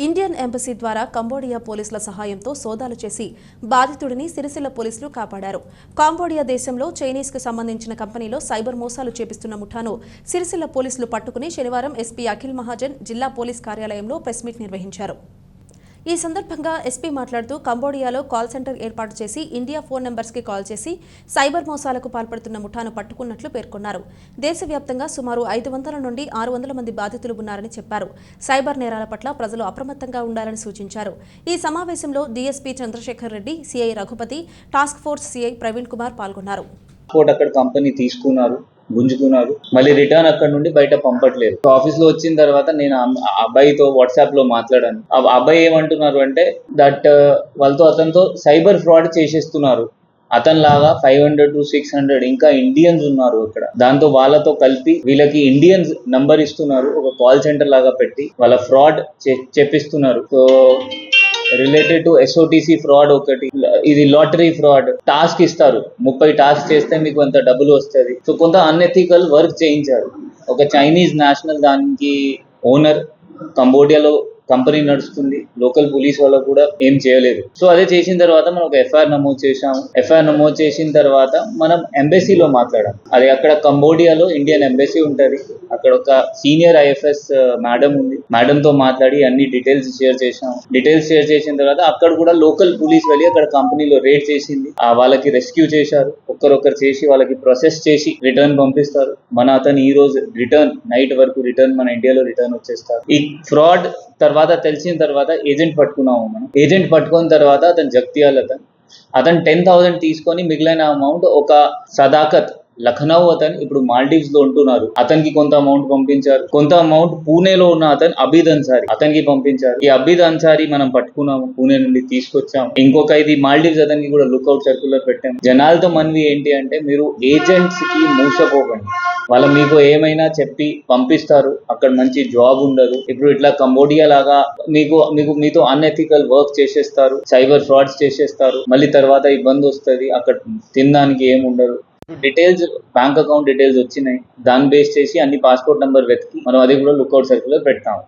Indian embassy ద్వారా Cambodia పోలీసుల సహాయంతో సోదాలు చేసి బాధితుడిని సిరిసిల్ల పోలీసులు కాపాడారు. కంబోడియా దేశంలో చైనీస్కు సంబంధించిన కంపెనీలో సైబర్ మోసాలు చేపిస్తున్న ముఠాను సిరిసిల్ల పోలీసులు పట్టుకుని శనివారం ఎస్పీ అఖిల్ మహాజన్ జిల్లా పోలీస్ కార్యాలయంలో ప్రెస్ మీట్ నిర్వహించారు. ఈ సందర్భంగా ఎస్పీ మాట్లాడుతూ కంబోడియాలో కాల్ సెంటర్ ఏర్పాటు చేసి ఇండియా ఫోన్ నెంబర్స్కి కాల్ చేసి సైబర్ మోసాలకు పాల్పడుతున్న ముఠాను పట్టుకున్నట్లు పేర్కొన్నారు. దేశవ్యాప్తంగా సుమారు 500 నుండి 600 మంది బాధితులు ఉన్నారని చెప్పారు. సైబర్ నేరాల పట్ల ప్రజలు అప్రమత్తంగా ఉండాలని సూచించారు. ఈ సమావేశంలో DSP Chandrasekhar Reddy, CI Raghupathi, task force CI Praveen Kumar పాల్గొన్నారు. అక్కడ కంపెనీ తీసుకున్నారు, గుంజుకున్నారు, మళ్ళీ రిటర్న్ అక్కడ నుండి బయట పంపట్లేదు. ఆఫీస్ లో వచ్చిన తర్వాత నేను అబ్బాయితో వాట్సాప్ లో మాట్లాడాను. అబ్బాయి ఏమంటున్నారు అంటే వాళ్ళతో అతనితో సైబర్ ఫ్రాడ్ చేసేస్తున్నారు. అతనిలాగా 500 to 600 ఇంకా ఇండియన్స్ ఉన్నారు అక్కడ. దాంతో వాళ్ళతో కలిపి వీళ్ళకి ఇండియన్స్ నంబర్ ఇస్తున్నారు, ఒక కాల్ సెంటర్ లాగా పెట్టి వాళ్ళ ఫ్రాడ్ చెప్పిస్తున్నారు. So related to SOTC fraud ఒకటి, ఇది లాటరీ ఫ్రాడ్. టాస్క్ ఇస్తారు, 30 టాస్క్ చేస్తే మీకు అంత డబ్బులు వస్తుంది. సో కొంత అన్ఎథికల్ వర్క్ చేయించారు. ఒక చైనీస్ నేషనల్ దానికి ఓనర్, కంబోడియాలో కంపెనీ నడుస్తుంది, లోకల్ పోలీస్ వాళ్ళు కూడా ఏం చేయలేదు. సో అదే చేసిన తర్వాత మనం ఒక FIR నమోదు చేసాము. FIR నమోదు చేసిన తర్వాత మనం ఎంబసీలో మాట్లాడాం. అది అక్కడ కంబోడియాలో ఇండియన్ ఎంబసీ ఉంటుంది. అక్కడ ఒక సీనియర్ IFS మేడం ఉంది. మేడంతో మాట్లాడి అన్ని డీటెయిల్స్ షేర్ చేసాము. డీటెయిల్స్ షేర్ చేసిన తర్వాత అక్కడ కూడా లోకల్ పోలీస్ వెళ్ళి అక్కడ కంపెనీలో రేడ్ చేసింది. వాళ్ళకి రెస్క్యూ చేశారు. ఒక్కరొక్కరు చేసి వాళ్ళకి ప్రాసెస్ చేసి రిటర్న్ పంపిస్తారు. మన అతను ఈ రోజు రిటర్న్ నైట్ వరకు మన ఇండియాలో రిటర్న్ వచ్చేస్తారు. ఈ ఫ్రాడ్ తర్వాత తెలిసిన తర్వాత ఏజెంట్ పట్టుకున్నాము. మనం ఏజెంట్ పట్టుకున్న తర్వాత అతను జగ్తియాల్ అతను 10,000 తీసుకొని మిగిలిన అమౌంట్ ఒక సదాకత్ లఖనౌ అతను ఇప్పుడు మాల్దీవ్స్ లో ఉంటున్నారు, అతనికి కొంత అమౌంట్ పంపించారు. కొంత అమౌంట్ పూణేలో ఉన్న అతను అబీద్ అన్సారీ అతనికి పంపించారు. ఈ అబీద్ అన్సారీ మనం పట్టుకున్నాము, పూణే నుండి తీసుకొచ్చాము. ఇంకొక ఇది మాల్దీవ్స్ అతనికి కూడా లుక్అవుట్ సర్క్యులర్ పెట్టాము. జనాలతో మనవి ఏంటి అంటే మీరు ఏజెంట్స్ కి మూసపోకండి. వాళ్ళు మీకు ఏమైనా చెప్పి పంపిస్తారు, అక్కడ మంచి జాబ్ ఉండదు. ఇప్పుడు ఇట్లా కంబోడియా లాగా మీతో అన్ఎథికల్ వర్క్ చేసేస్తారు, సైబర్ ఫ్రాడ్స్ చేసేస్తారు. మళ్ళీ తర్వాత ఇబ్బంది వస్తుంది, అక్కడ తినడానికి ఏముండదు. డీటెయిల్స్, బ్యాంక్ అకౌంట్ డీటెయిల్స్ వచ్చినాయి. దాన్ని బేస్ చేసి అన్ని పాస్పోర్ట్ నెంబర్ వెతికి మనం అది కూడా లుక్అవుట్ సర్క్యులర్ పెట్టాము.